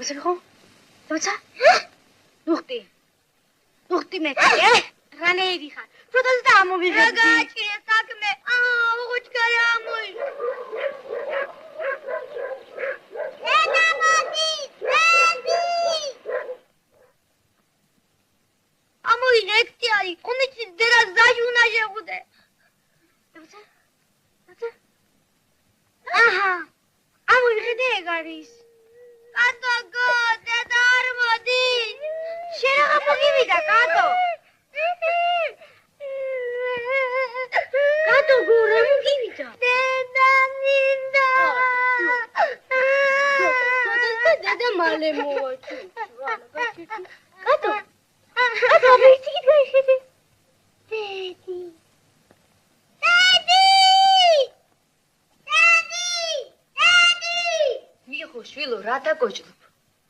Давай, ხო? Давай. Нухти მე. რანეიდი ხარ? პროტეზი და ამოვიღებ. რა გააჩინე საქმე? უღუჩქარი ამოი. ამოი ნექტი არის. უმიცი დერა ზაჟუნა შეღუდე. დავცა. აჰა. ამოვიღე ეგ არის. კატო გო, დედა არ მოდის. შენ რა მოგივიდა კატო? კატო გო რა მოგივიდა? დედა მინდა. დედა მალე მოვაჩი. კატო. კატო ვიჭი გაიხედე. დედი. მიხო შვილო რა დაგოჭლობ?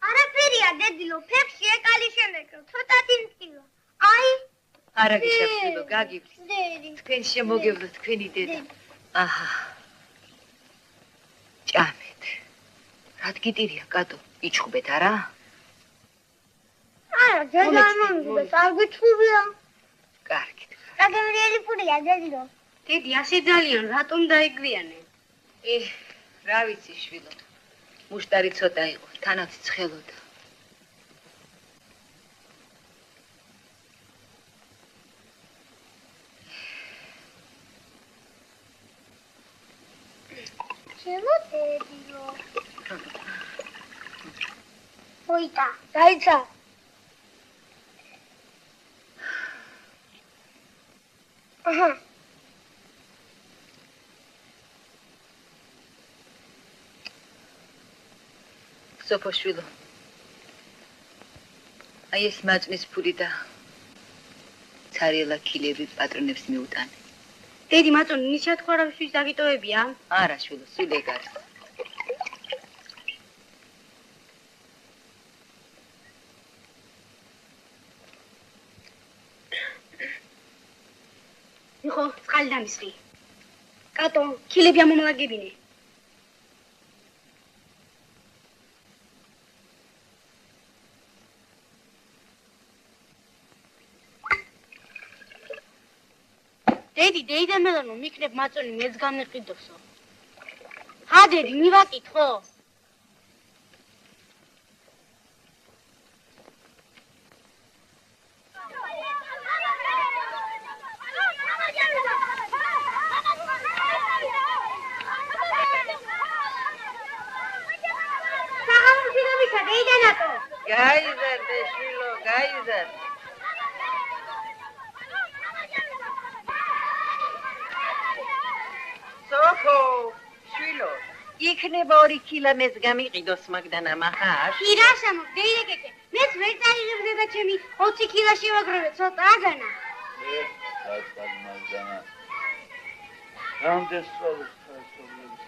არაფერია დედილო, ფეხში ეკალი შემეკრო, ცოტათი მტკივა. აი, არა გიშევშვილო, გაგივლის. დედი. თქვენ შემოგევლო თქვენი დედა. აჰა. ჭამეთ. რა გიტირია კატო? იჩხუბეთ არა? არა, დედა არ მომიგდეს, არ გიჩხუბია. კარგით. დაგემრიელი პურია დედილო. დედი ასე ძალიან რატომ დაიგვიანე? რა ვიცი შვილო. მუშტარი ცოტა იყო, თანაც ცხელოდა. ჩემო დედილო. მოიტა, დაიცა. აჰა. სოფოშვილო. აი ეს მაწმის ფული და ცარიელა ქილები პატრონებს მიუტანე. დედი მაწონი ნიშა თქვა რა ვის დაგიტოვებია? არა შვილო, სულ ეგ არის. მიხო, წყალი დამისხი. კატო, ქილები ამომაგებინე. დეიდა მელანო მიქნებ მაწონი მეც განეყიდოსო. ჰა დედი, მივაკითხო. გაიზარდე შვილო, გაიზარდე. სოფო, შვილო, იქნება 2 კილა მეც გამიყიდოს მაგდან ამახარ. ირაშამო, დეიდეკეკე, მეც ვერ წაიღებდე და ჩემი 20 კილა შევაგროვე, ცოტა აგანა. საწალ მაგდანა. რამდენ სწავლობს სწავლებს?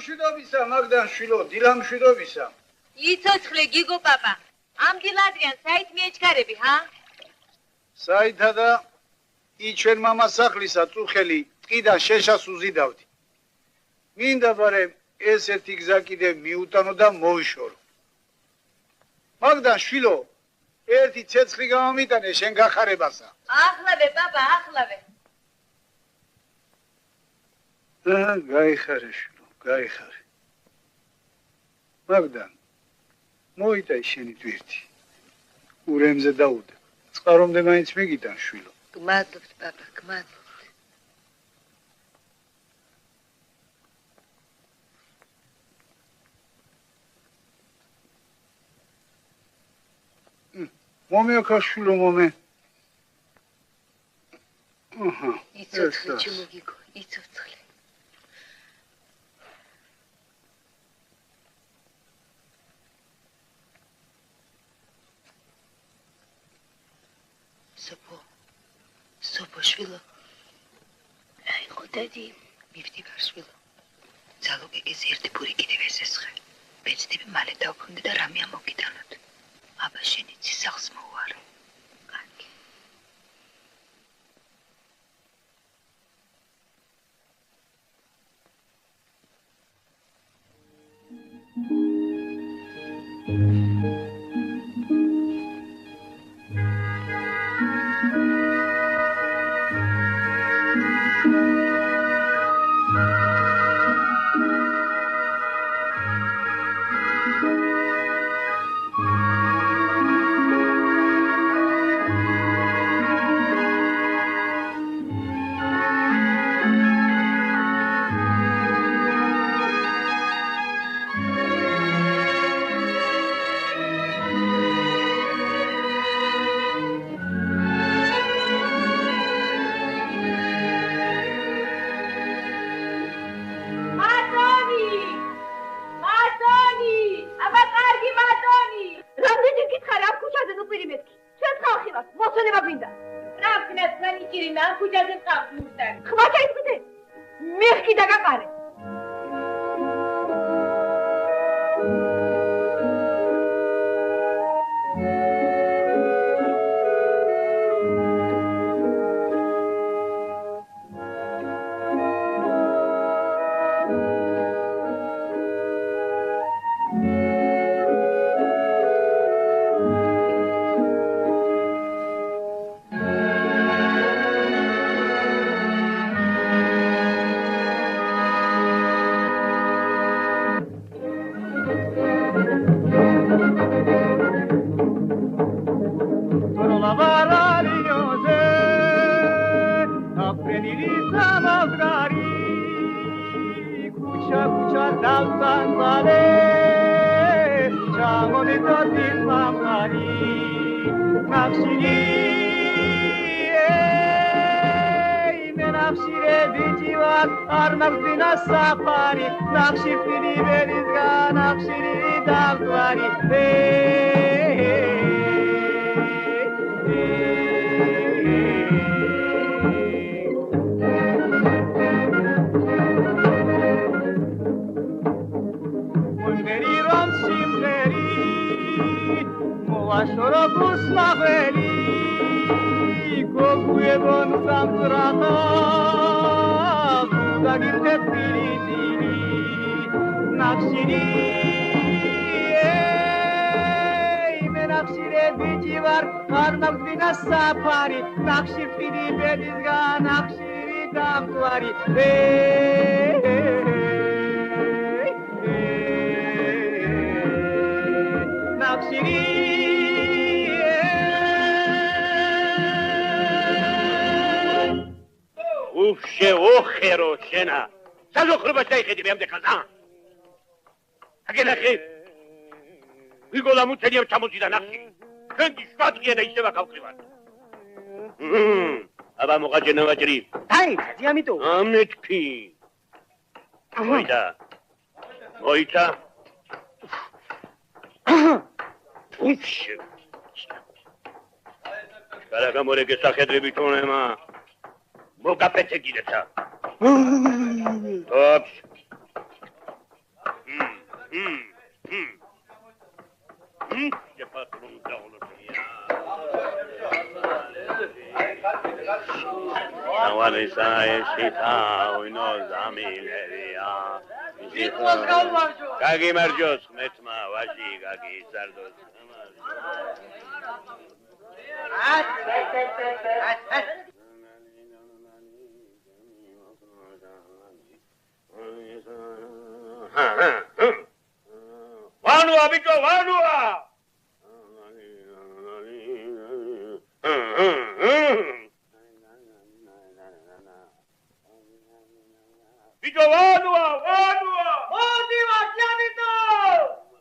მშვიდობისა, მაგდან შვილო, დილა მშვიდობისა. იცოცხლე გიგო პაპა. ამ დილადრიან საით მიეჩქარები, ჰა? საითა და იჩვენ მამა სახლისა წუხელი ტყიდან შეშას უზიდავდი. მინდა ბარე ესეთი გზა კიდე მიუტანო და მოვიშორო. მაგდან შვილო, ერთი ცეცხლი გამომიტანე შენ გახარებასა. ახლავე პაპა, ახლავე. გაიხარე შვილო, გაიხარე. მაგდან მოიტაი შენი ტვირთი. ურემზე დაუდე. წყარომდე მაინც მიგიტან შვილო. გმადლობთ პაპა, გმადლობთ. მომე ოქაშვილო მომე. იცოცხლე ჩემო გიგო, იცოცხლე. სოფო შვილო. აი ხოდადი მივდივარ შვილო. ძალოგეგეს ერთი პური კიდევ ესესხე. ბეჭდები მალე დავქონდე და რამე ამოგიტანოთ. აბა შენი ცისახს მოუარე. კარგი. აბა მოყაჭენა ვაჭრი. აი, ძიამიტო. ამეთქი. მოიცა. უჩი. კარაგა მორეგე სახედრები თონემა. მოგაპეთე კიდეცა. ოპს. Je patron d'Angleterre. Sawarisa esita unos amileria. Kagi marjos metma washi kagi sardos. Vanua bicho vanua. Bicho vanua. Modiva chiamito.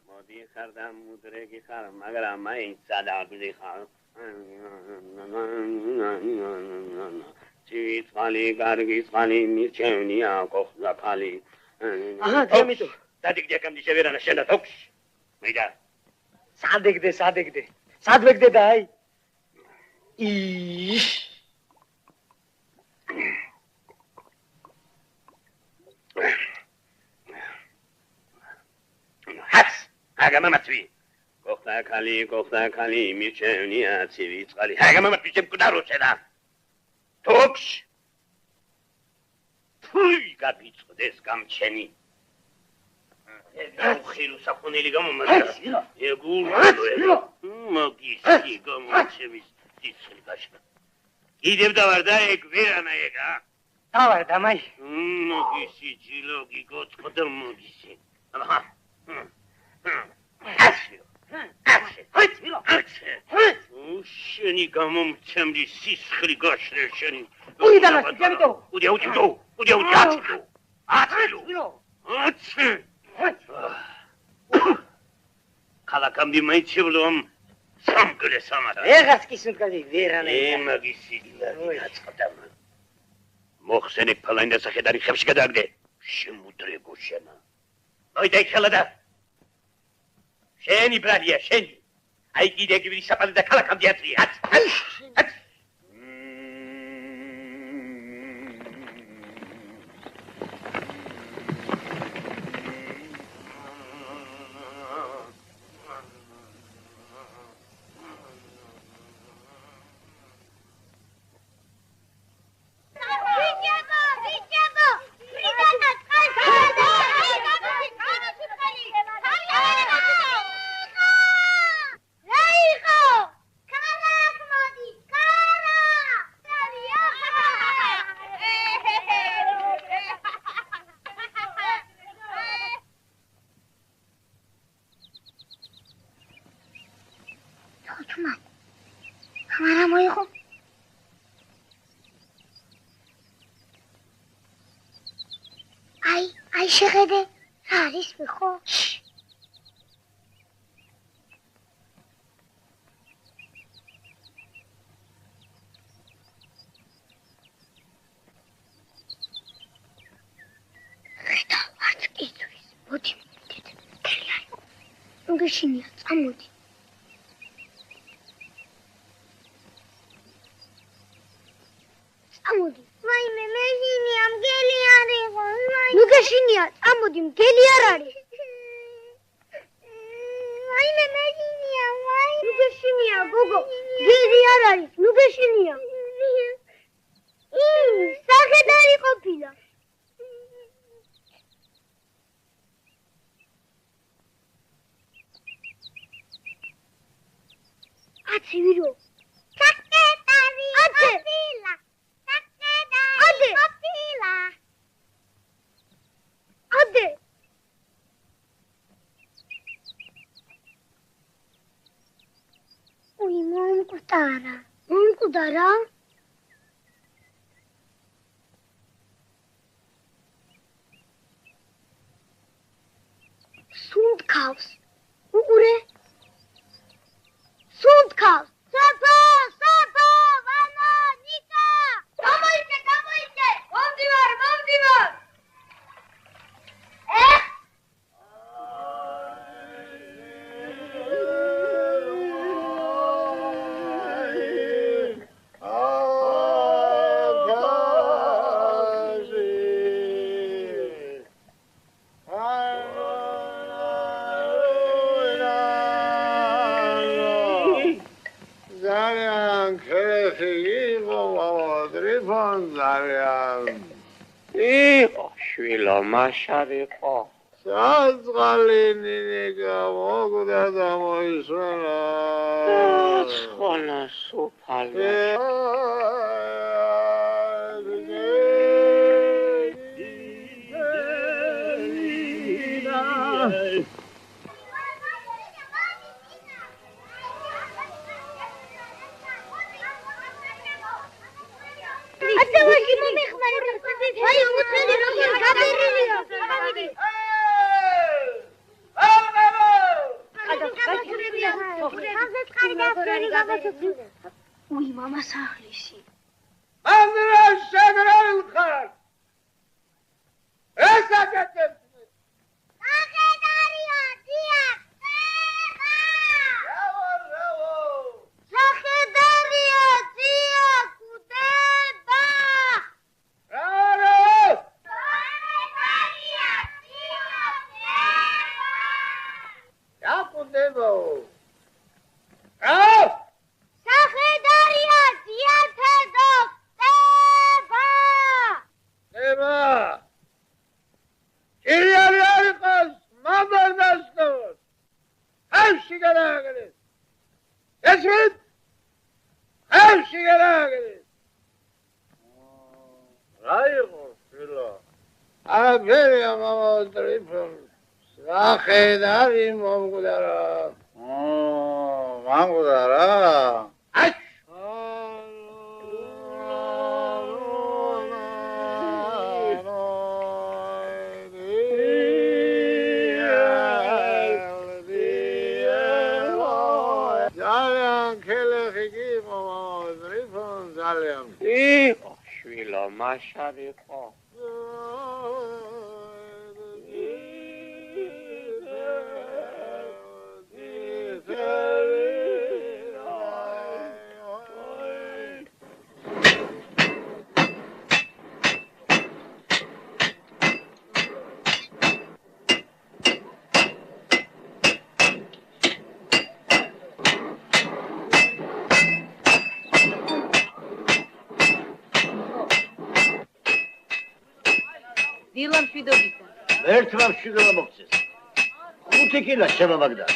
Modi khardam mudre ki khar magra mai sada bidi khar. Chivit khali gargi khali mirchenia kokhla khali. Aha, chiamito. Dadik jakam di severa na shenda toks. Meida. Sadegde. Sadvegde dai. Ish. Hats. Agama matvi. Kokhla khali mirchenia chivit khali. Agama matvi chem kudaro cheda. Toks. Pui gabit des gamcheni. ხილო საფონელი გამომადა. ეგურო. მაგისი გამოჩების ძიცხი გაშა. კიდევ დავარ და ეგ ვერანა ეგა. დავარ დამაი. მაგისი ჯილოგი გოწყდა მაგისი. აჰა. შენი გამომცემდი სისხლი გაშრე შენი. უიდანა ჯამიტო. აცი. ქალაქამდე მეჩებლომ სამგლე სამარა. ეგას კი სუნკადი ვერანა. მაგისი გაწყდა. მოხსენი ფალაინდა სახედარი ხებში გადაგდე. შემუდრებო შენა. მოიდა ხელადა. შენი ბრალია შენი. აი კიდე გივი საპალე და ქალაქამდე აწრი. აც. შეხედე, რა არის ხო? ხედა, არც იწვის. მოდი, დედაი. უგეშინია, წამოდი. წამოდი. ვაიმე, მეშინია, მგელი არ იყო. უგეშინია, წამოდი, მგელი არ არის. ვაიმე, მეშინია, ვაიმე. უგეშინია, გოგო, მგელი არ არის. უგეშინია. სახედარი ყოფილა. აცი ვირო. სახედარი ყოფილა. სახედარი ყოფილა. ade. Uy, მომკვდარა. მომკვდარა? სუნდქავს. უყურე. სუნდქავს. საფო, ვანა, ნიკა. გამოიწე. მომდივარ. იყო შვილო მაშარიყო საწყალინი გამოგდა და მოისვენა ხონა სუფალი ათევაში მომიხმარე აი უცელი როგორ გაბერილია გამიდი უი მამა სახლში ანდრას შეგრალ ხარ ეს აკეთებ ახედარია დიახ სახედარია დიახ უტება სახედარია დიათედო ხტება ება ირიალი არიყოს მამარდასტოს ხევში გადააგდეს ესმით ხევში გადააგდეს რა იყო შვილო აბერია მამა ტრიფონ სახედარი მომგვდარა მომგვდარა აჩ იყო შვილო მაშარიყო დილამ შვიდობისა. ერთმა მშვიდობა მოგწეს. 5 კილა შემომაგდა.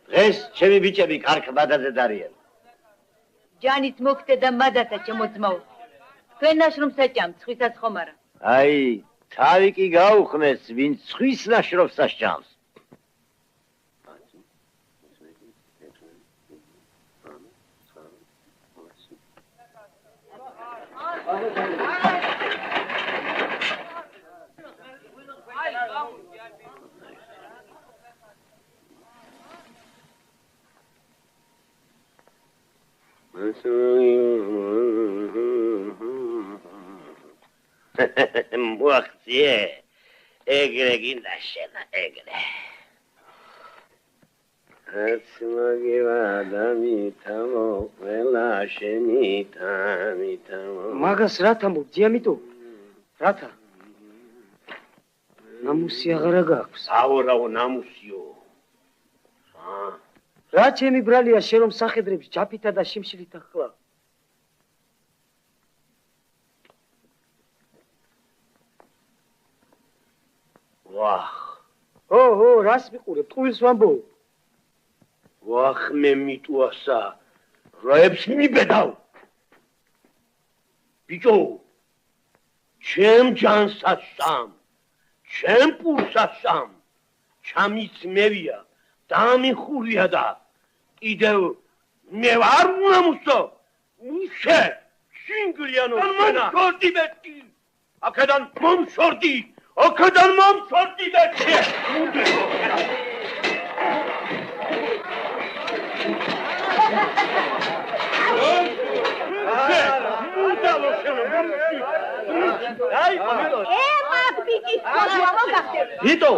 დღეს ჩემი ბიჭები კარგ მადაზე დარიან. ჯანიც მოგდე და მადათა შემოძმაო. თქვენ ნაშრომს საჭამ, ცხვისაც ხომ არა. აი, თავი კი გაუხმეს, ვინც ცხვის ნაშრომს ასჭამს. მოახციე ეგრე გინდა შენა ეგრე აცმაგივა დამითამო ყველა შენითამითამო მაგას რათა მოგძი ამიტომ რათა ნამუსი აღარა გაქვს აურავო ნამუსიო რა ჩემი ბრალია შენ რომ სახედრებს ჯაფითა და შიმშილით ახლა ვახ ო რას მიყურებ ტყუილს ვამბობ ვახ მე მიტუასა რაებს მიბედავ ბიჭო ჩემ ჯანსაშამ ჩემ პურსაშამ ჩამიც მევია დამიხურია და კიდევ მე ვარ უნამუსო უშე შინგლიანო მომშორდი ბეტი აქედან მომშორდი აქედან მომშორდი ბეტი ვიტო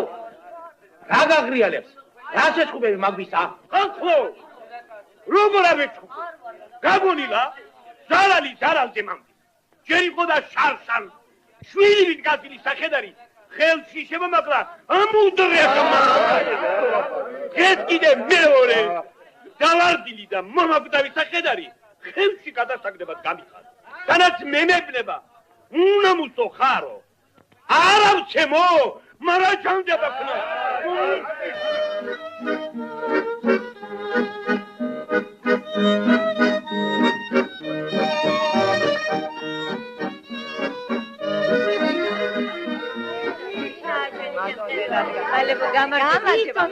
რა გაგრიალებს რა შეწყობები მაგვისა ხალხო როგორ ამეჩუ გაგონილა ზარალი ზარალზე მამდი ჯერ იყო და შარშან შვილი გაზილი სახედარი ხელში შემომაკლა ამუდრია ეს კიდე მეორე დალარდილი და მომაკვდავი სახედარი ხელში გადასაგდებად გამიხარ. განაც მე მებნება უნამუსო ხარო. არა ვჩემო, მარა ჩანდება ხნა. ალებ გამარჯობა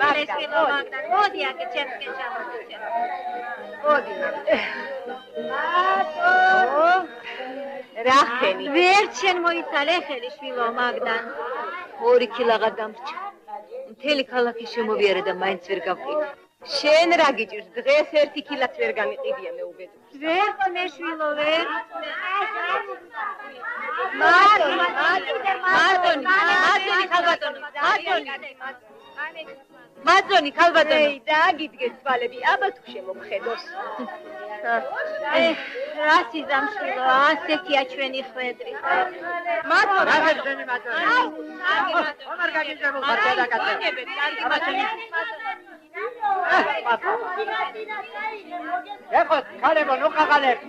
მოდი აქ ჩემსკენ ჩამოვიდე. მოდი რახენი ვერ შენ მოიცალე ხელი შვილო მაგდან. 2 კილაღა დამრჩა მთელი ქალაქი შემოვიარა და მაინც ვერ გავყიდე შენ რა გიჭირს დღეს 1 კილაც ვერ გამიყიდია მე უბედურს ვერ მე შვილო ვერ. მაწონი ხალბატონი ეი და გიდგეს თვალები აბა თუ შემოგხედოს რა სიზამშვილო ასეთია ჩვენი ხვედრი. მაწონი ამარ გაგიჟებულ ხარ დაკაცე. ეხო ქალებო ნუ ყაღალებ.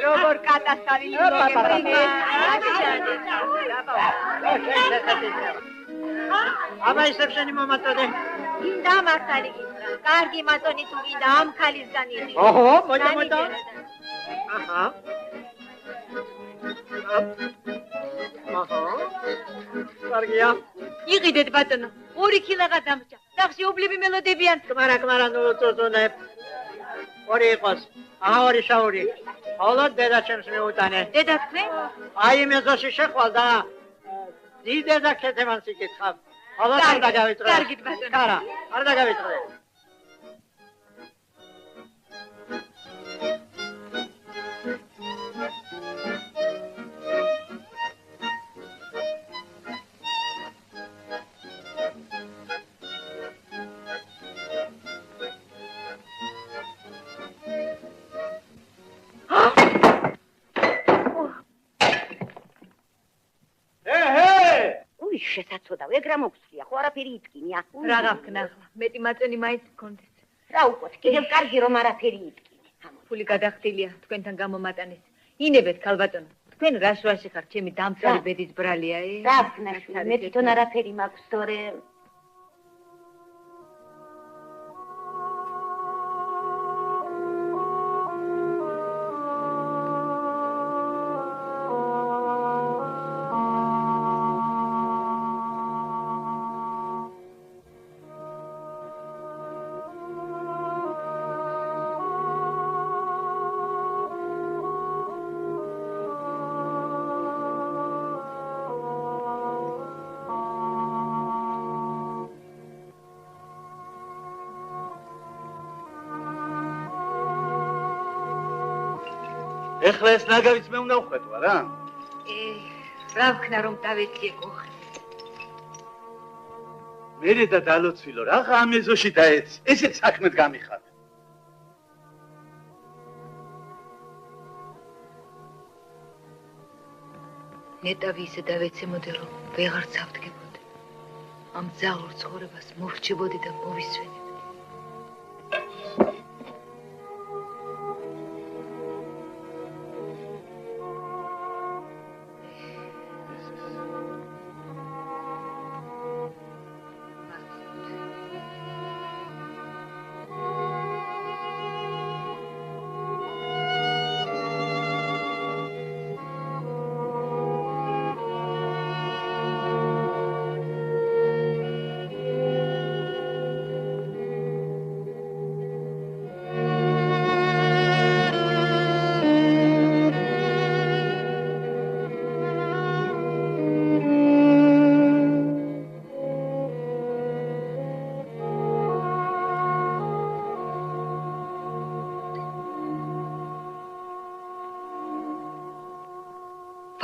როგორ კატასტარი აბა ისევ შენი მომაწოდე. გინდა მართალი გითხრა. კარგი მაწონი თუ გინდა ამ ქალისგან იღი. ოჰო, მოიда. აჰა. აჰა. კარგია. იყიდეთ ბატონო 2 კილაღა დამრჩა სახში უბლები მელოდებიან კმარა ნუ წოწონე. ორი იყოს. აჰა ორი შაური. ხოლო დედა ჩემს მიუტანე. დედა თქვენ აი მეზოში შეხვალ და დიდედა ქეთემანს იკითხავ. ხოლო არ დაგავიწყე. კარგით ბატონო. კარა, არ დაგავიწყე. შესაძლოა ეგ რა მოგწია ხო არაფერი იტკინია რა გავქნა მეტი მაწონი მაინც გქონდეს რა უკვე კიდევ კარგი რომ არაფერი იტკინე ფული გადახდილია თქვენთან გამომატანეს ინებეთ ქალბატონო თქვენ რა შუაში ხართ ჩემი დამწარი ბედის ბრალია რა ვქნა მე თვითონ არაფერი მაქვს თორე ეხლა ეს ნაგავიც მე უნდა ვხვეთვა რა. რა ვქნა რომ დავეციე გოხი მერე და დალოცვილო რაღა ამ ეზოში დაეცი. ესეც საქმედ გამიხარ. ნეტავი ისე დავეცემოდე რომ ვეღარ წავდგებოდი ამ ძალურ ცხოვრებას მოვრჩებოდი და მოვისვენებდი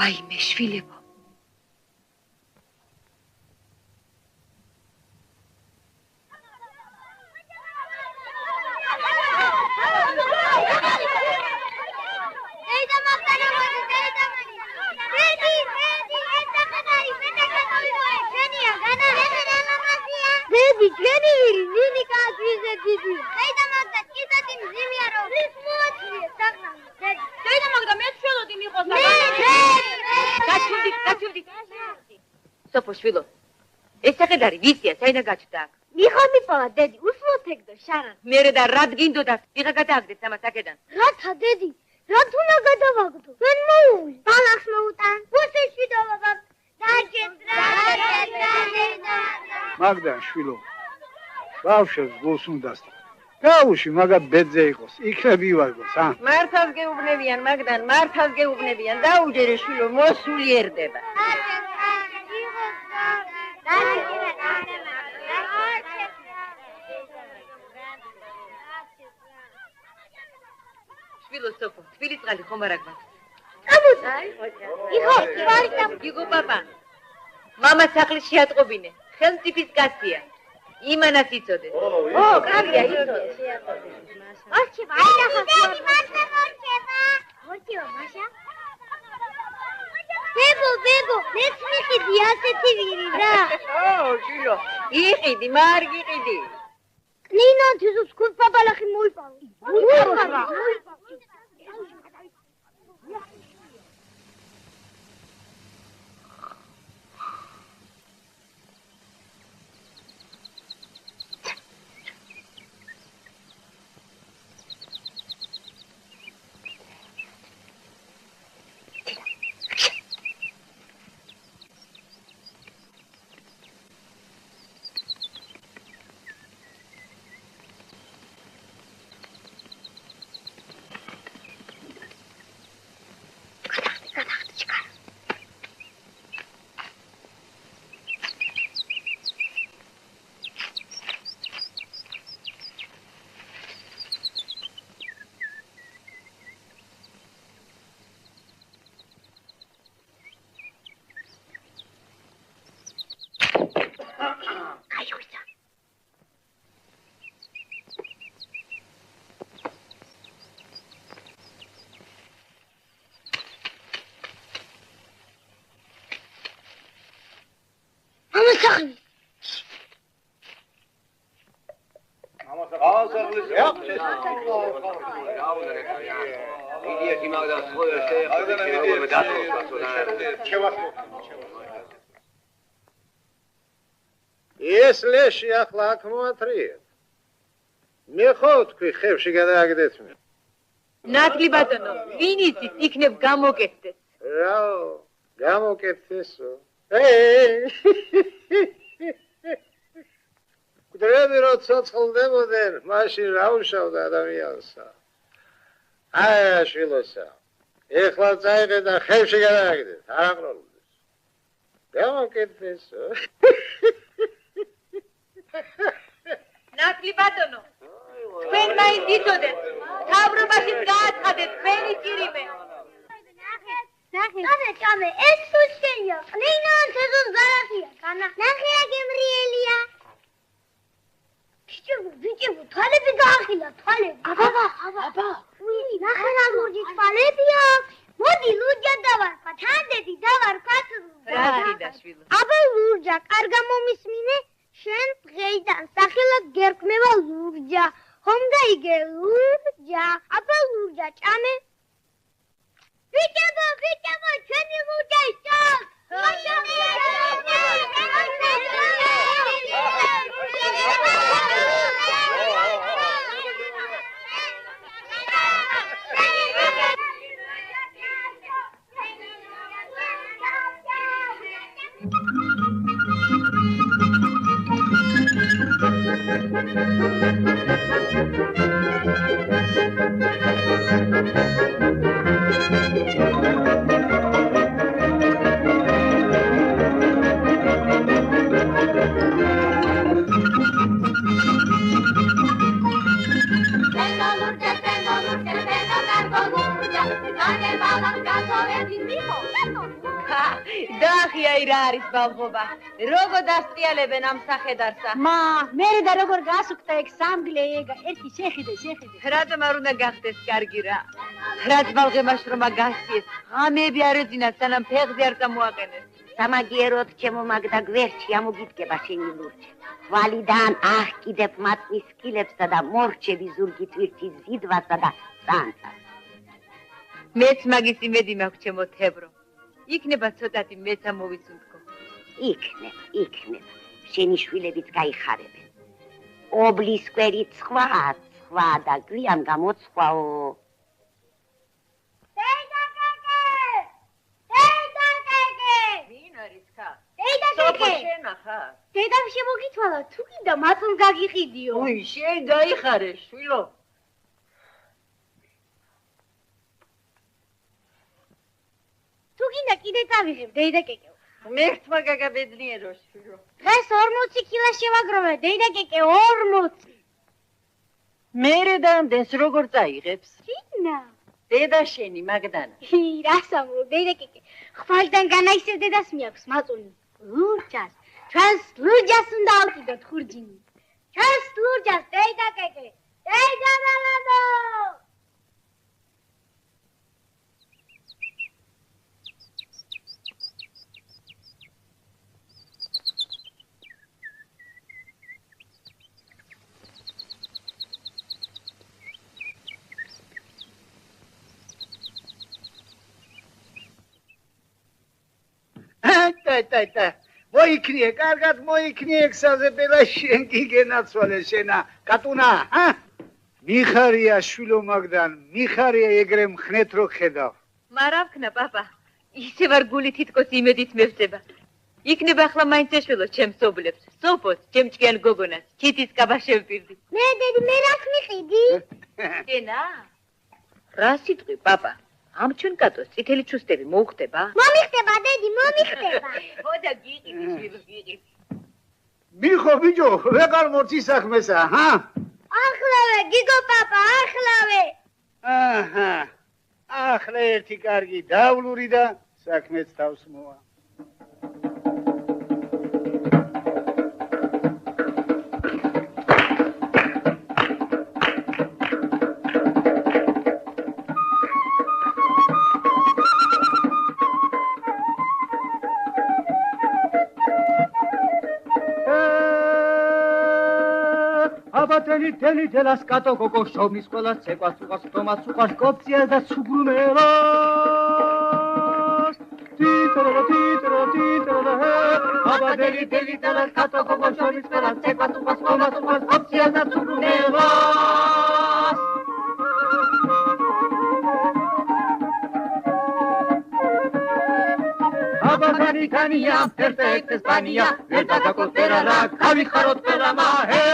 ვაიმე შვილებო დიდი. Ხეიდა მაგდა კიდეთი მძიმეა რომ ის მოაწვია საღნავი. ხეიდა მაგდა მე შველოდი მიყოს და გაჩვდი. სოფო შვილო. ეს საყედარი ვიცია, საიდან გაჩვდა აქ? მიხამიფალა დედი, უსმოთ ეგ და შარან. მერე და რად გინდოდა? ვიღა გადააგდეთ ამას აქედან. რათა დედი? რათ უნდა გადავაგდო? ვერ მოუვი. ბალახს მოუტან. უსეში დავაგა. დაჭერდა. მაგდა შვილო. ბავშვებს გულს უნდასთან. გაუში მაგა ბედზე იყოს. იქნებ ივარგოს, მართავს გეუბნებიან მაგდან, მართავს გეუბნებიან. დაუჯერე შვილო, მოსულიერდება. შვილო სოფო, თბილი წყალი ხომ არ აქვს? იგო პაპა. მამა სახლის შეატყობინე. ხელმწიფის კაცია. იმანას იცოდეს. კარგია იცოდეს. ორჩება, აიდახა. ორჩება, მაშა. ბებო, მეც მიყიდი ასეთი ვირი რა. შვილო, იყიდი, მარ გიყიდი. ნინა თვითონ სკუპა ბალახი მოიპავა. ეს ლეში ახლა აქ მოათრიეთ. მე ხო თქვი ხევში გადააგდეთ მე. ნათლი ბატონო, ვინ იცის იქნებ გამოკეთდეს. რა, გამოკეთდესო. კუდრები რო ცოცხლდებოდნენ, მაშინ რა უშავდა ადამიანსა. აი შვილოსა. ეხლა წაიღე და ხევში გადააგდეთ, არ აყროლდეს. გამოკეთდესო. ნათლი ბატონო, თქვენ მაინც იცოდეთ, თავრობაშიც გააცხადეთ თქვენი წირიმე. ნახე, ეს თუ შენია, ყნინან თეზოს ბარახია, განა. ნახე, გემრიელია. ბიჭებო, თვალები გაახილა, თვალები. აბა. ნახე, რა ლურჯი თვალები აქვს. მოდი, ლურჯა დავარქვა, თანდეთი დავარქვა. რა გიდა შვილო? აბა ლურჯა, კარგა მომისმინე. შენ დღეიდან სახელად გერქმევა ლურჯა. ხომ გაიგე ლურჯა? აბა ლურჯა, ჭამე. ბიჭებო, ჩვენი ლურჯა ისწავლ. დაახიაი რა არის ბავღობა. როგორ დასტრიალებენ ამ სახედარსა? მა, მერე და როგორ გასუქდა ეგ სამგლე ეგა, ერთი შეხედე. რატომ არ უნდა გახდეს კარგი რა? რაც ბავღებაშ რომა გასწიეს, ღამეები არ ეძინათ, სანამ ფეხზე არ წამოაყენეს. სამაგიეროდ ჩემო მაგდა გვერდში ამოგიდგება შენი ლურჯი. ხვალიდან აჰკიდებ მატნის კილებსა და მორჩები ზურგი თვირთის ზიდვასა და სანთას. მეც მაგის იმედი მაქვს ჩემო თებრო. იქნება ცოტათი მეც ამოვიცუნთქო. იქნება. შენი შვილებიც გაიხარებენ. ობლის კვერით სხვა და გვიან გამოცხვაო. ვინ არის ხა? დეიდაკაკე. შენ ხარ? დედამ შემოგითვალა, თუ კიდე მათლ გაგიყიდიო. უი, შენ გაიხარე, შვილო. თუ კიდე კიდე წავიღებ, დეიდაკაკე. მერტმა გაგაბედნიერო, შვილო. დღეს 40 კილა შევაგროვე, დეიდაკაკე, 40. მერე დამდენს როგორ წაიღებს? ცინა. დედა შენი მაგდანა. რასამო, დეიდაკაკე. ხვალიდან განაისებ დედას მიაქვს მაწული. ლურჯას. ჩვენს ლურჯას უნდა ავკიდოთ ხურჯინი. ჩვენს ლურჯას, დეიდაკაკე. დეიდაბალადო! და მოიქნიე, კარგად მოიქნიე ქსაზე ბელა შენ გიგენაცვალე შენა კატუნა, მიხარია შვილო მაგდან, მიხარია ეგრე მხნეთ რო ხედავ. მარა ვქნა პაპა, ისე ვარ გული თითქოს იმედით მევწება. იქნება ახლა მაინც ეშველო ჩემს ობლებს, სოფოს, ჩემჭკიან გოგონას, ქითის კაბა შევპირდი. მე დედი, მე რას მიყიდი? შენა? რა სიტყვი პაპა? ამ ჩვენ კატოს წითელი ჩუსტები მოუხდება? მომიხდება, დედი, მომიხდება. ხოდა გიყიდი, შვილო, გიყიდი. მიხო ბიჭო, ვეღარ მოცი საქმესა, ახლავე, გიგო პაპა, ახლავე. ახლა ერთი კარგი დავლური და საქმეც თავს მოვა. თელი თელას კატო გოგო შოვნის ყველას ცეკვას უყარს ხტომას უყარს კოპციას და ცუგრუმელას ტიტრა აბა თელი თელას კატო გოგო შოვნის ყველას ცეკვას უყარს ხტომას უყარს კოპციას და ცუგრუმელას აბა განია პერფექტ ესპანია ერთად გაკოწერა რა გავიხაროთ ყველა მაჰე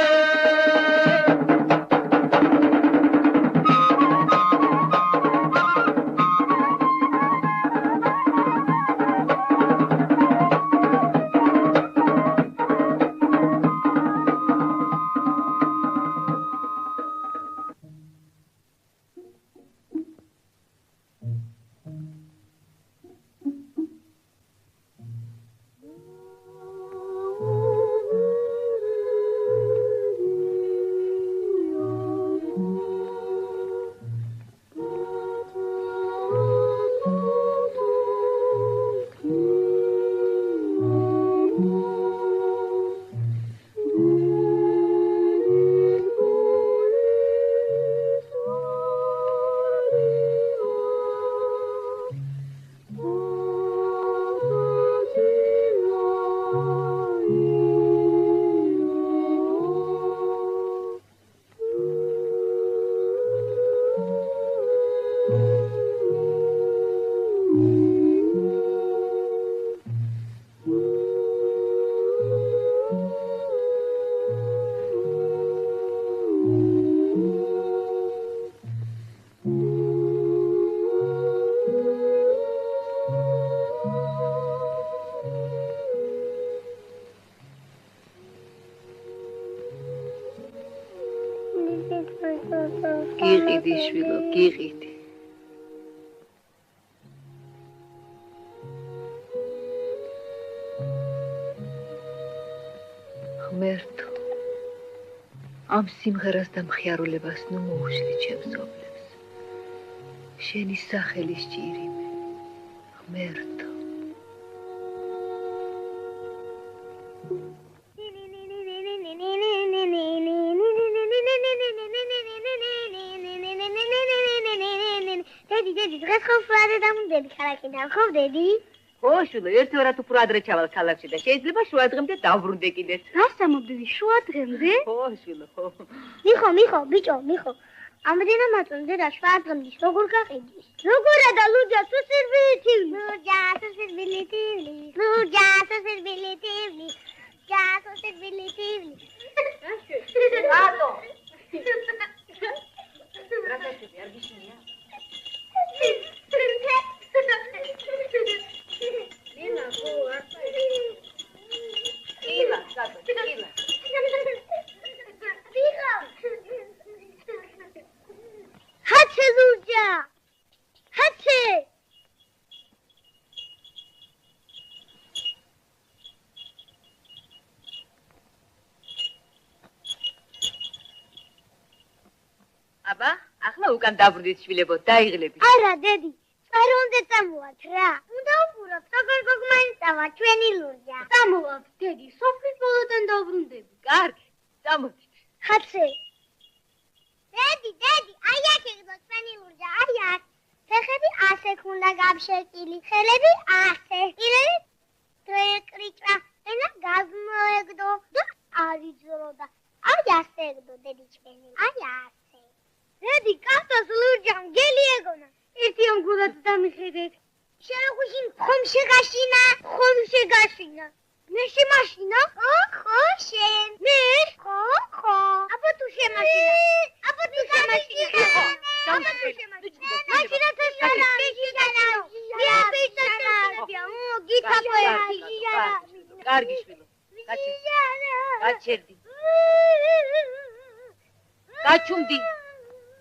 გიყიდი შვილო, გიყიდი. ღმერთო, ამ სიმღერას და მხიარულებას ნუ მოუშლი ჩემს ობლებს. შენი სახელის ჭირიმე, ღმერთო. მერე დამუნდები ქალაქიდან, ხო დედი? ხო, შვილო, ერთგვარად უფრო ადრე ჩავალ ქალაქში და შეიძლება შუა დღემდე დავბრუნდე კიდეც. რას ამობდები შუა დღემდე? ხო, შვილო, ხო. მიხო, ბიჭო, მიხო. ამდენა მაწონდე რა შუა დღემდის როგორ გაყიდის? როგორა და ლუჯა სუსირბილითივი. ლუჯა სუსირბილითივი. ატო. რასაშვილი არ გიშინია? ლინა, ხო, არტა. ლინა, გატო, ლინა. ჰაცე ლუჯა. ჰაცე. აბა, ახლა უკან დაბრუნდით შვილებო, დაიღლებით. არა, დედი, წარონდე წამოვათ რა. უნდა უყუროთ, როგორ გოგმანისავა ჩვენი ლურჯა. წამოვავთ, დედი, სოფლის ბოლოდან დავბრუნდები. კარგი, წამოდით. ხაცე. დედი, აი აქ იგდო ჩვენი ლურჯა, აი აქ. ფეხები ასე ქონდა გამშეკილი, ხელები ასე. ირელი დრეკრიჭა, ენა გაზმოეგდო და არიძროდა. აი ასე ეგდო დედი ჩვენი. აი ასე. დედი, კაცოს ლურჯამ გელი ეგონა. ერთი ამგულად დამიხედეთ. შენ ხომში გაშინა. მე შემაშინა? ხო, შენ. მე? ხო. აბა თუ შემაშინა. აბა თუ შემაშინა. მაშინა თაშანა. კარგი შვილო. გაჩერდი.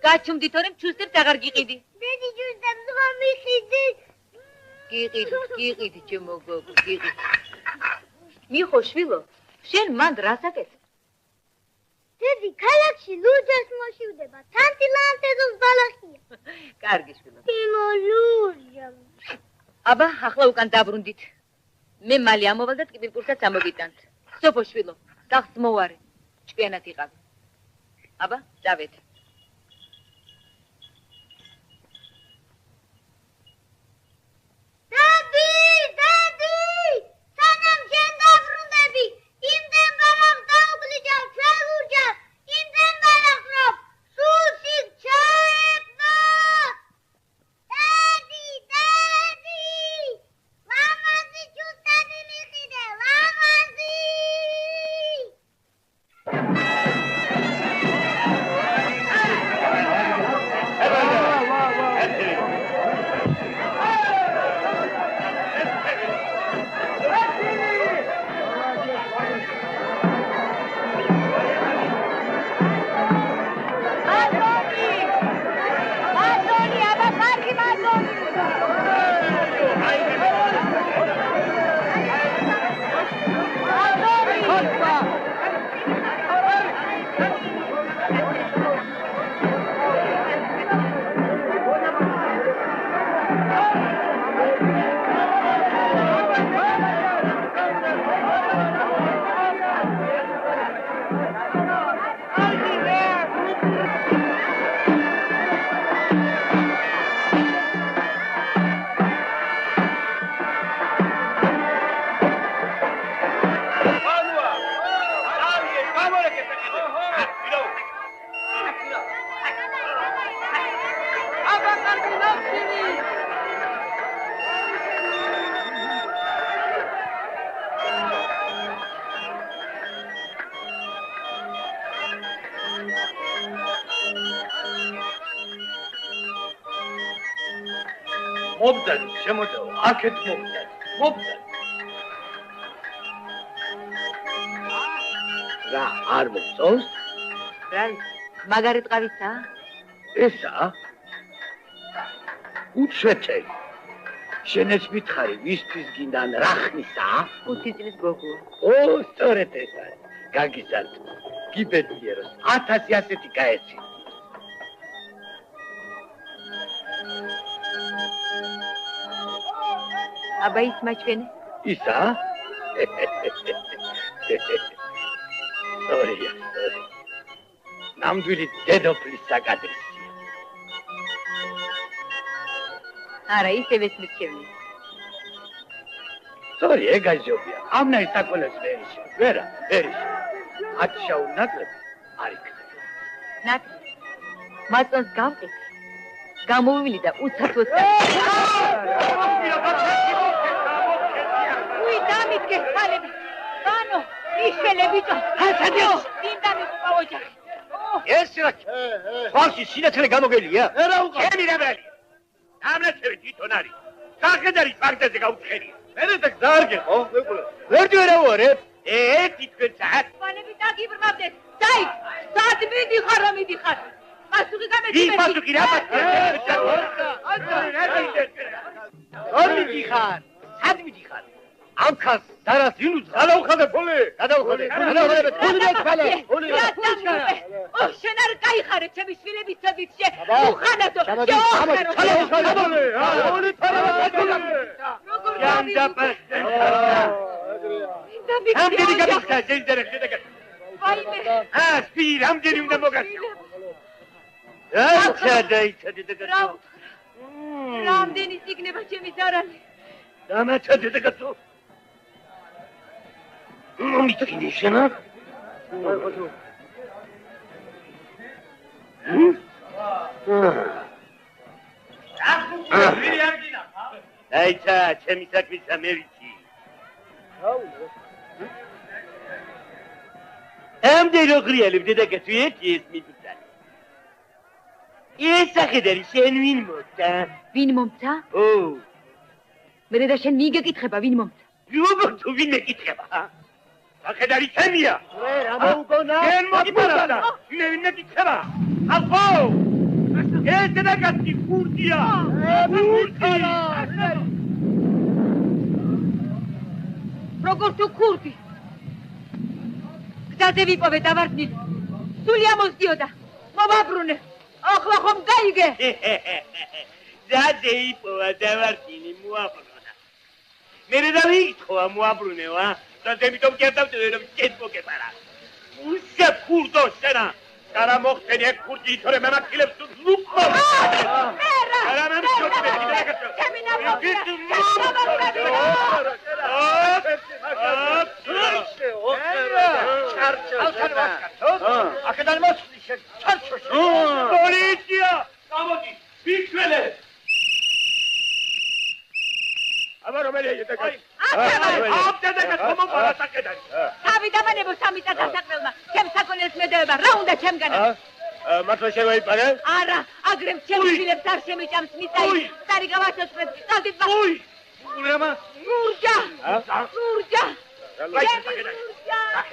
გაჩუმდი, თორემ ჩუსტებს აღარ გიყიდი. დედი ჩუსტებს რომ მიყიდი. გიყიდი, ჩემო გოგო, გიყიდი. მიხო შვილო, შენ მანდ რას აკეთებ? დედი, ქალაქში ლურჯას მოშივდება, თანტილანტეზოს ბალახია. კარგი შვილო. იმო ლურჯა. აბა, ახლა უკან დაბრუნდით. მე მალე ამოვალ და ტკიპილკურსაც ამოგიტანთ. სოფო შვილო, სახლს მოვარე. ჭკვიანად იყავ. აბა, წავედ. მობდანი, შემოწევ, აქეთ მობდანი. რა, არ მოგწონს? რა, მაგარი ტყავისა? ესა? უჩვეთელი. შენეც მითხარი, ვისთვის გინდან რა ხნისა? 5 წლის გოგოა. ო, სწორედ ეს არის. გაგიზარდ. გიბედიეროს 1000 ასეთი გაეცი. აბა ის მაჩვენე? ისა? სწორია. ნამდვილი დედოფლის საკადრისია. არა, ისევ ეს მირჩევნია. Sorry, ეგაიზობია. ამნა ის საკოლეს ვერიში. ვერა, ვერიში. ათშაუ ნაკლები არ იქნება. ნაკლები. მაწონს გავყიდე. გამოვივილი და უცათოს უი დამიდგე ხალები. ბანო, იშველებიჭო. ჰაცადიო, დინდა მიყვა ოჯახი. ეს რა? ხალხი სინათლე გამოგელია? რა უყო? ჩემი რაბალი. ამნაცები თვითონ არის. სახედარი პარტიაზე გაუცხერია. მერე და გზარგე ხო? ვერდი ვერ ავუარებ. ერთი თქვენ საათ. ხალები დაგიბრმავდეთ. დაი, სად მიდიხარ, რომ მიდიხარ? პასუხი გამეცი. ის პასუხი რა პასუხი? არ მიდიხარ. სად მიდიხარ? ამ ხას დარას ინუც გადავხადე ფული. გადავხადე. ფული დაკვალე. ფული. ო, შენ არ გაიხარე ჩემი შვილების ცოდითშე. უხანათო. შეოხარო. ფული ფარავა. ჯამდა პასტე. ამდენი გამიხდა ჯენდერე შედეგა. ვაიმე. სპირ ამდენი უნდა მოგასწრო. დაიცადე და რამდენი სიგნება ჩემი ზარალი. დამაჩადე და გასო. მიჩინე შენა? დაიცა, ჩემი საქმისა მე ვიცი. ამდენი როგორიალებ დედაკაცო ერთი ეს მიწა. ეს სახედარი შენ ვინ მოხდა? ვინ მომცა? ო, მე და შენ მიგეკითხება ვინ მომცა? როგორ თუ ვინ მეკითხება? სახედარი ჩემია. რა მოუგონა? შენ მოგიფარდა. მე ვინ მეკითხება? ალყო! ეს დედაკაცი ქურდია. ქურდია. როგორ თუ ქურდი? გზაზე ვიპოვე დავარდნილი. სული ამოსდიოდა. მომაბრუნე. ახლა ხომ გაიგე? გზაზე იპოვა დავარდნილი მოაბრუნა. მე რა ვიკითხვა მოაბრუნევა? და ზემითომ გერდავდე რომ შენ მოგეპარა. უშე ქურდო შენა. არა მოხდენი ეგ ქურდი თორე მე მაქილებს თუ ლუკო. მერა. არა მე მშვიდე კიდე. ჩემი ნაბოჭი. აქედან მოსვლი შენ ჩარჩოში. პოლიცია! გამოდი, ვიქველე! აბა რომელია დაკაც? აბდედაკაც მომყარა საკედანი. თავი დამანებო სამი წა დასაყრელმა. ჩემ საკონელს მედეება, რა უნდა ჩემგანა? მართლა შენ ვაიპარე? არა, აგრემ ჩემ შვილებს არ შემიჭამს მიწაი. სტარი გავაშოშრებ, წავდით ბა. უი! ურამა? ნურჯა! ნურჯა!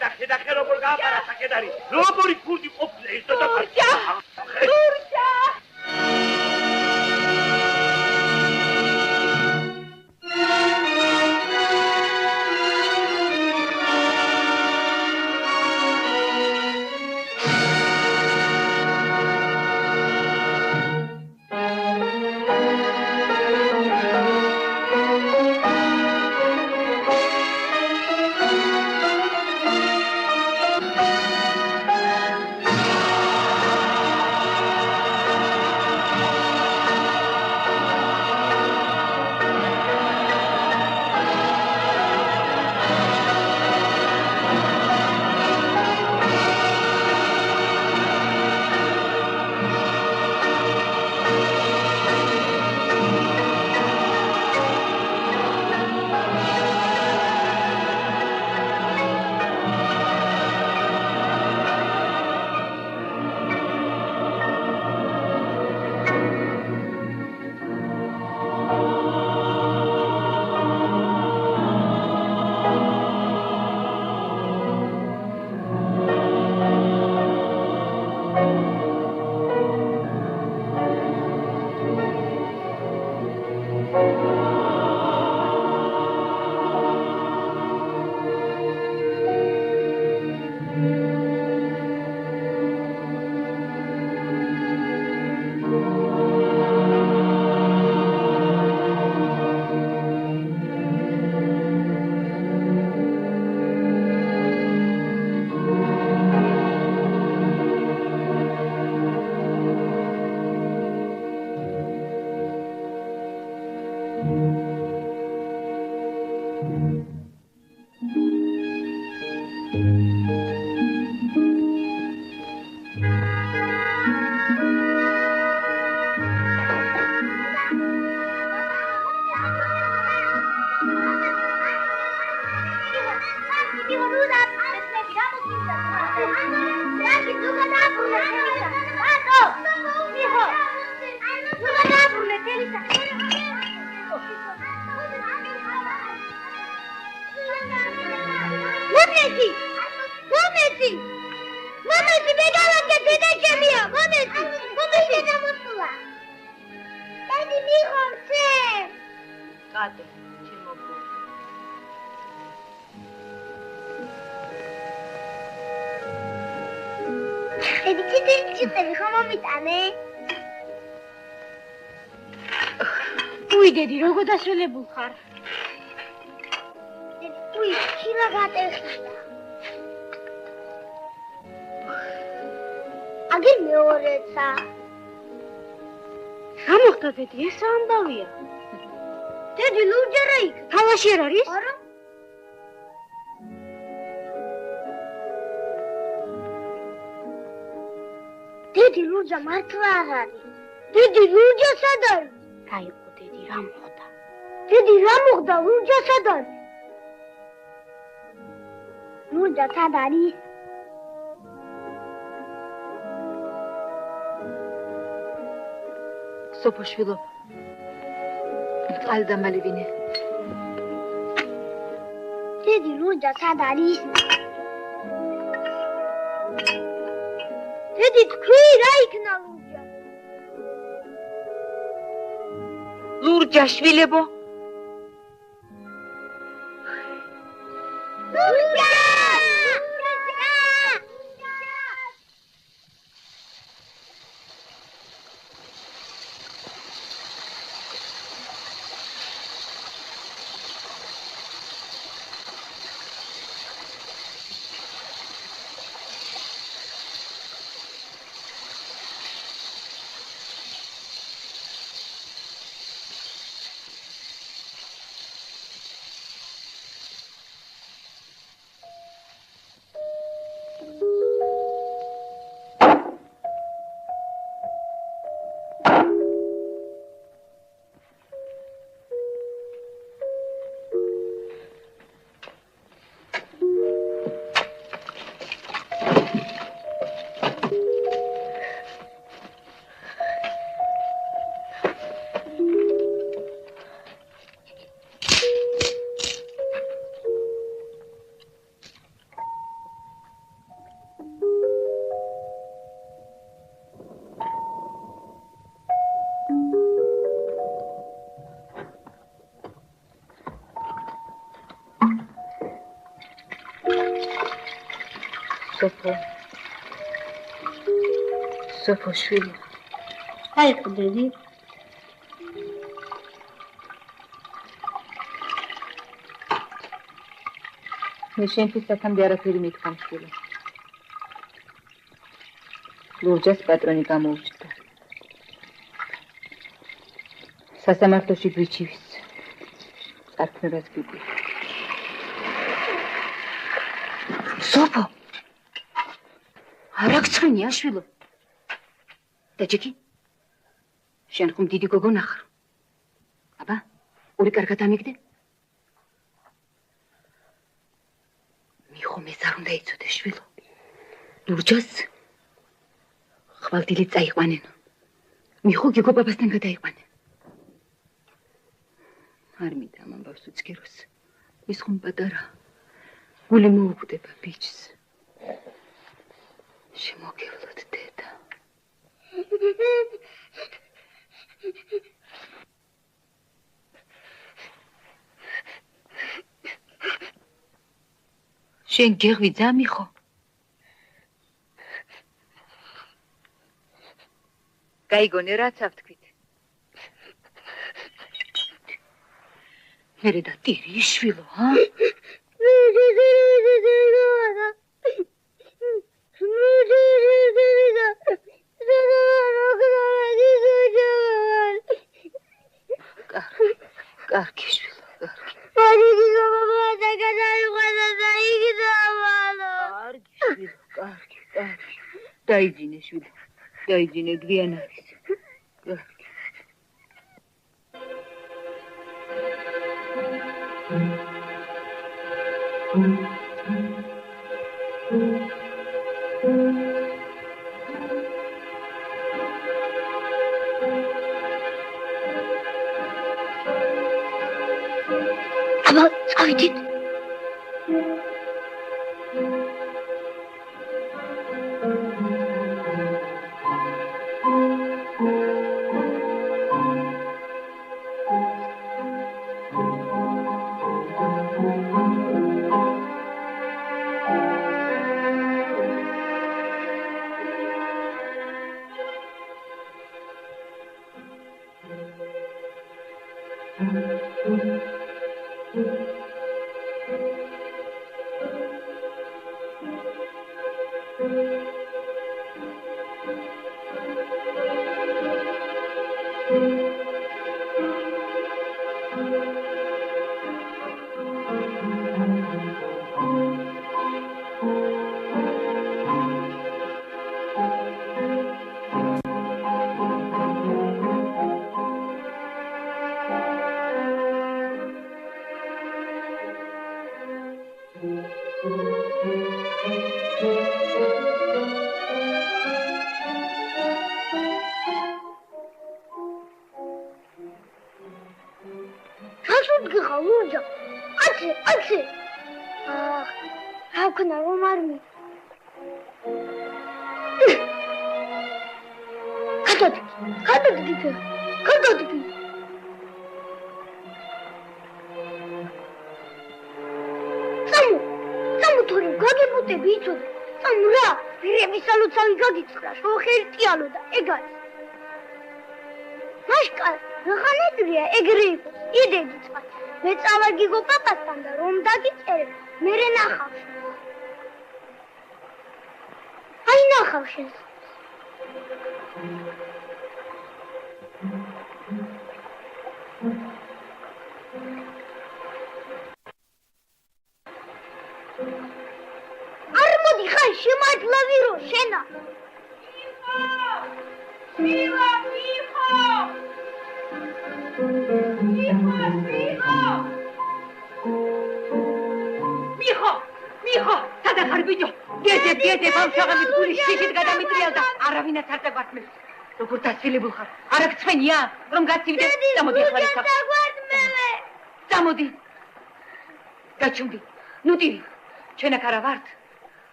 სახედარი როგორ გააპარა სახედარი? როგორი ქურდი ყოფილა ეს და ნურჯა! ნურჯა! უი დედი, როგორ დასრულებულ ხარ? უი, ხილა გატეხია. აგერ მეორეცა. რა მოხდა დედი, ეს ამბავია. დედი, ლურჯი რა იქ? თალაში არ არის? არა. დედი, ლურჯა მართლა არ არის. დედი, ლურჯა სად არის? გაიყო დედი, რა მოხდა? დედი, რა მოხდა? ლურჯა სად არის? ლურჯა სად არის? სოფოშვილო. წყალი დამალივინე. დედი, ლურჯა სად არის? დედი, თქვი რა იქნა ლურჯა? ლურჯა შვილებო. ლურჯა! სოფოშვილი. გაიყო დედი. მე შენთვის აქამდე არაფერი მითქვა მშვილო. ლურჯას პატრონი გამოუჩნდა. სასამართლოში გვიჩივის. წარქმებას გიყვი. სოფო! არ აქცხვენია შვილო. დაჯექი? შენ ხომ დიდი გოგო ნახარ? აბა, ორი კარგად ამიგდე? მიხომ ეს არ უნდა იცოდე შვილო. ლურჯას ხვალდილით წაიყვანენ. მიხო გიგო პაპასთან გადაიყვანენ. არ მინდა ამ ამბავს უცქეროს. ის ხომ პატარა. გული მოუკვდება ბიჭს. შემოგევლოთ დედა. შენ გეღვიძა მიხო? გაიგონე რაც ავთქვით. მერე და ტირი შვილო, ჰა? კარგი შვილო, კარგი. კარგი შვილო, კარგი, კარგი. დაიძინე შვილო, დაიძინე გვიან არის. კარგი. ხედით.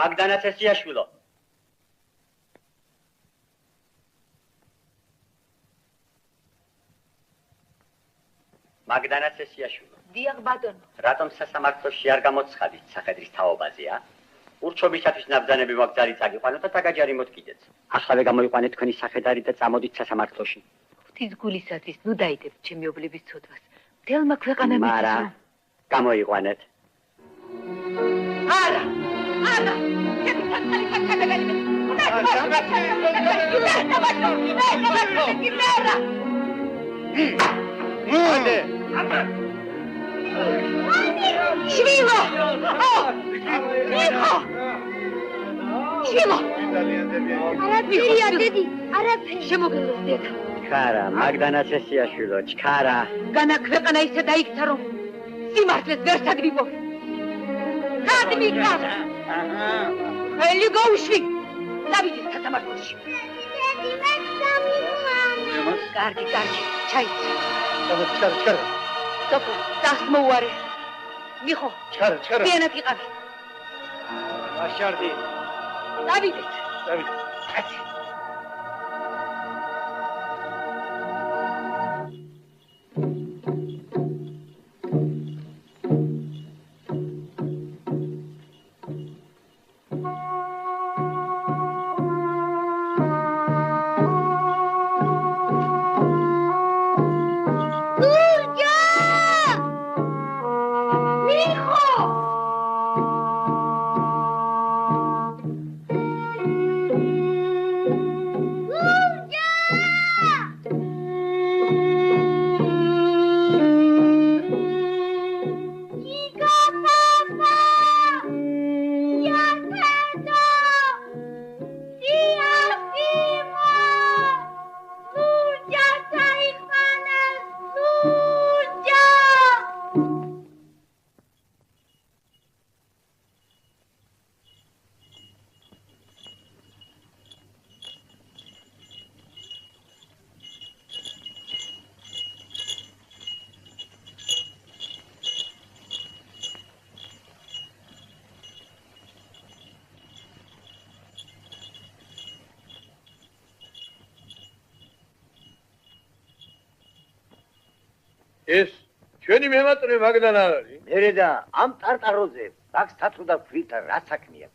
მაგდანა ცესიაშვილო. მაგდანა ცესიაშვილო. დიახ ბატონო. რატომ სასამართლოში არ გამოცხადით სახედრის თაობაზეა? ურჩობისათვის ნაბძანები მოგზარი წაგიყვანოთ და დაგაჯარი მოთ კიდეც. ახლა გამოიყვანეთ თქვენი სახედარი და წამოდით სასამართლოში. ღვთის გულისათვის ნუ დაიდებთ ჩემი ობლების ცოდვას. მთელმა ქვეყანამ მარა გამოიყვანეთ. არა. არა. შვილო! მიხო! შვილო! არაფერია დედი, არაფერი. შემოგელოს დედა. ჩქარა, მაგდანა ცესიაშვილო, ჩქარა. განა ქვეყანა ისე დაიქცა რომ სიმართლეს ვერ საგდივო. გადმიკარ. ხელი გაუშვი. დავიდეს სასამართლოში. დედი, მე სამიმამე. კარგი, ჩაიცი. ჩქარა. სოფო, დასმოუარე. მიხო. ჩქარა. დიანად იყავი. ვაშარდი. დავიდეს. კაცი. ეს ჩვენი მემატნე მაგდან არ არის. მერე და ამ ტარტაროზე ბაქს თათრუ და ქვით რა საქმეა?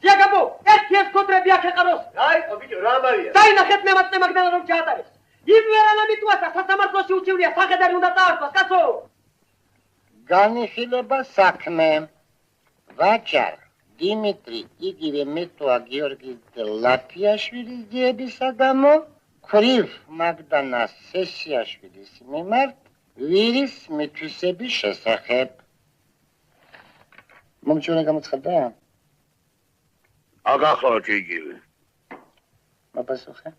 ჯაკაბო, ერთი ეს კოდრები აქ ეყაროს. რაიტო ბიჭო, რა ამარია? დაინახეთ მემატნე მაგდან რომ ჩაატარეს. იმ ვერანა მიტყვასა სასამართლოში უჩივლია სახედარი უნდა დაარქვას, კაცო. განიხილება საქმე. ვაჭარ დიმიტრი იგივე მეტოა გიორგი ლაფიაშვილის ძიებისა გამო ქვრივ მაგდანას სესიაშვილის მიმართ ვირის მითვისების შესახებ. მომჩვენე გამოცხადდა? აგახლავთ იგივე. მაპასუხე?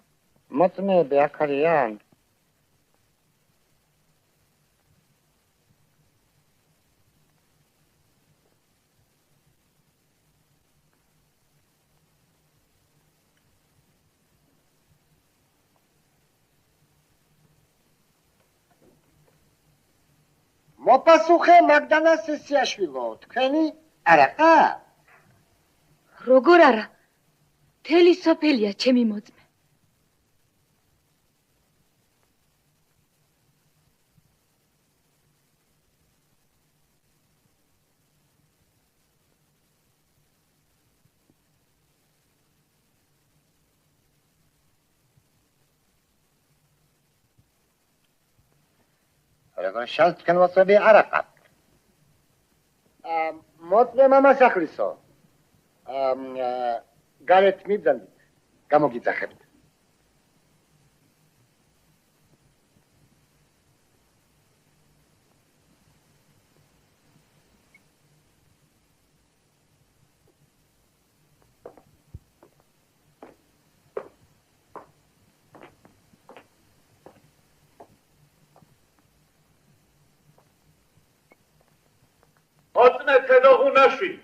მოწმეები აქ არიან? მოპასუხე მაგდანა სესიაშვილო, თქვენი არაა? როგორ არა? მთელი სოფელია ჩემი მოწმე. როგორ შალთ თქვენ მოწმეები არ აყავთ? მოწმე მამასახლისო. გარეთ მიბრძანდით, გამოგიძახებთ. მოწმე თედოღუნაშვილი.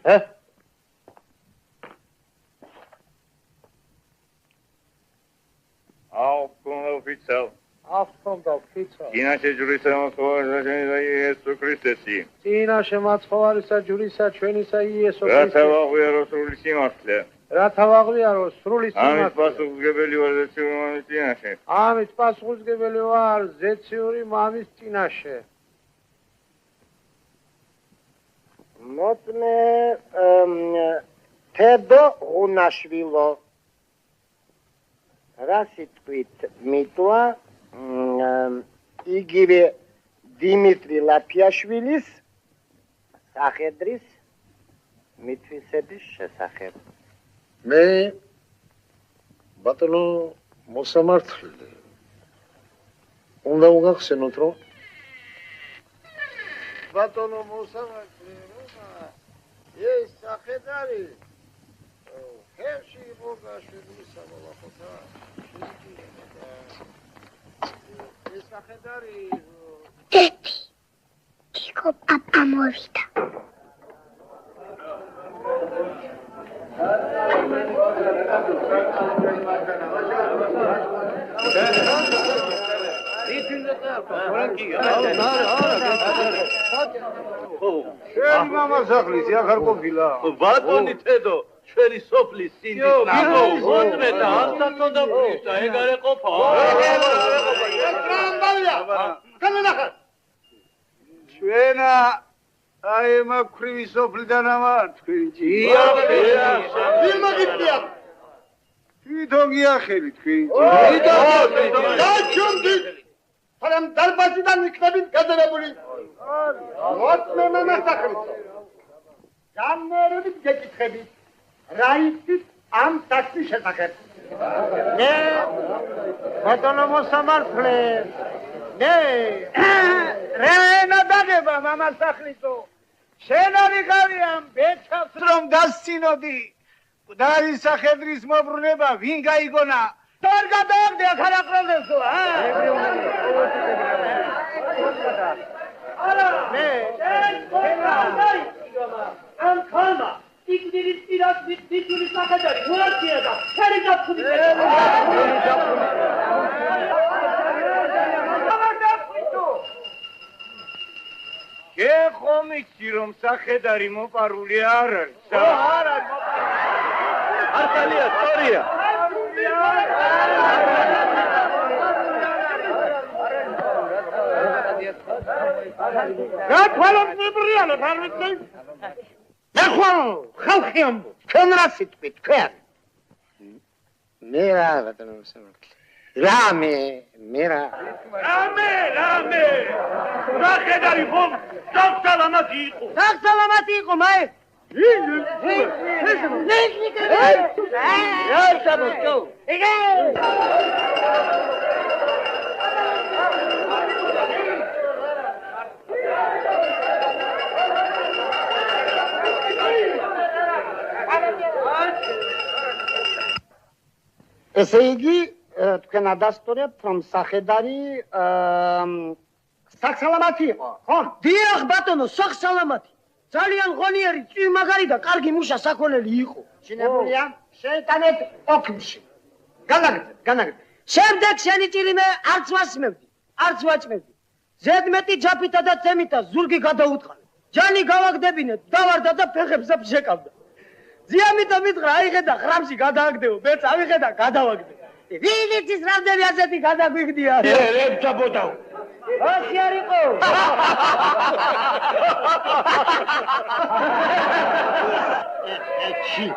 წინაშე ჯვრისა მოხوارისა იესო ქრისტესი. წინაშე მაცხოვარისა ჯვრისა ჩვენისა იესო ქრისტესი. რათა ვაღვიარო სრული სიმართლე. რათა ვაღვიარო სრული სიმართლე. ამის პასუხისმგებელი ვარ ზეციური მამის წინაშე. ამის პასუხისმგებელი ვარ ზეციური მამის წინაშე. მოწმე თედოღუნაშვილო. რა სიტყვით მიტვა იგივე დიმიტრი ლაფიაშვილის სახედრის მითვისების შესახებ. მე ბატონო მოსამართლე უნდა უგახსენოთ რომ ბატონო მოსამართლე ეს სახედარი ხერში იყო გაშვებული სამოლახოთა ეს სახედარი დედი თიკო პაპა მოვიდა შენ მამასახლისი ახარ ყოფილა ბატონი თედო ჩვენი სოფლის სინდის ნამო მოწმე და ამსაც უნდა ვფრიშა ეგ არ ეყოფა ჩვენა აი მაქრივი სოფლიდან ამარ თქვენი თვითონ გიახელი თქვენი ფარამ დარბაზიდან იქნებით გადარებული მოწმე მამასახლისო გამერებით გეკითხებით რა იცით ამ საქმის შესახებ ნე ბატონო მოსამართლე ნე რენა დაგება მამასახლისო შენ არიღავიან ბეჭავს რომ დასცინოდი მკვდარი სახედრის მობრუნება ვინ გაიგონა არ გადააგდე აქ არ აყროდესო ამ ხალმა იქნირის პირას მითვისული სახედარი მოარჩია და ფერი დაფუნი გეხომ იცი რომ სახედარი მოპარული არ არის არ არის არტალია სწორია რა თვალობრივიანად არ ვიცი? ნახო, ხალხი ამბობს, ჩვენ რა სიტყვით, თქვენ? მე რა ბატონო სამართლე. რამე. რა ხედარი ხომ? საღსალამათი იყო. საღსალამათი იყო, მაე. რა საბოტო? ესე იგი, თქვენ ადასტურებთ, რომ სახედარი საღსალამათი იყო, ხო? დიახ, ბატონო, საღსალამათი. ძალიან ღონიერი, წვიმაგარი და კარგი მუშა საქონელი იყო. შინებულია შეიტანეთ ოფისში. განაგრძეთ. შემდეგ შენი ჭირიმე არც ვასმევდი, არც ვაჭმევდი. ზედმეტი ჯაფითა და წემითა ზურგი გადაუტყალე. ჯანი გავაგდებინეთ, დავარდა და ფეხებზე შეკავდა. ზიამიტო მითხრა, აიხედა ხრამში გადააგდებო, მე წავიხედა, გადავაგდე. ვინიცის რამდენი ასეთი გადაგვიგდია? ერებთა ბოდაო. ოსი არ იყო. ეჩი.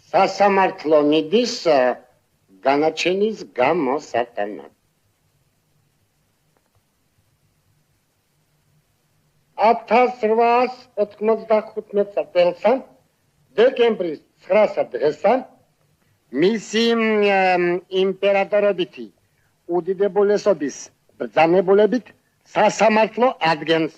სასამართლო მიდის განაჩენის გამოსატანად. 1895 წელსა დეკემბრის 9 დღესა მისი იმპერატორობითი უდიდებულესობის ბრძანებულებით სასამართლო ადგენს.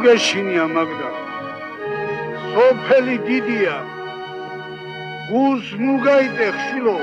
გეშინია მაგდა სოფელი დიდია გულს ნუ გაიტეხ შილო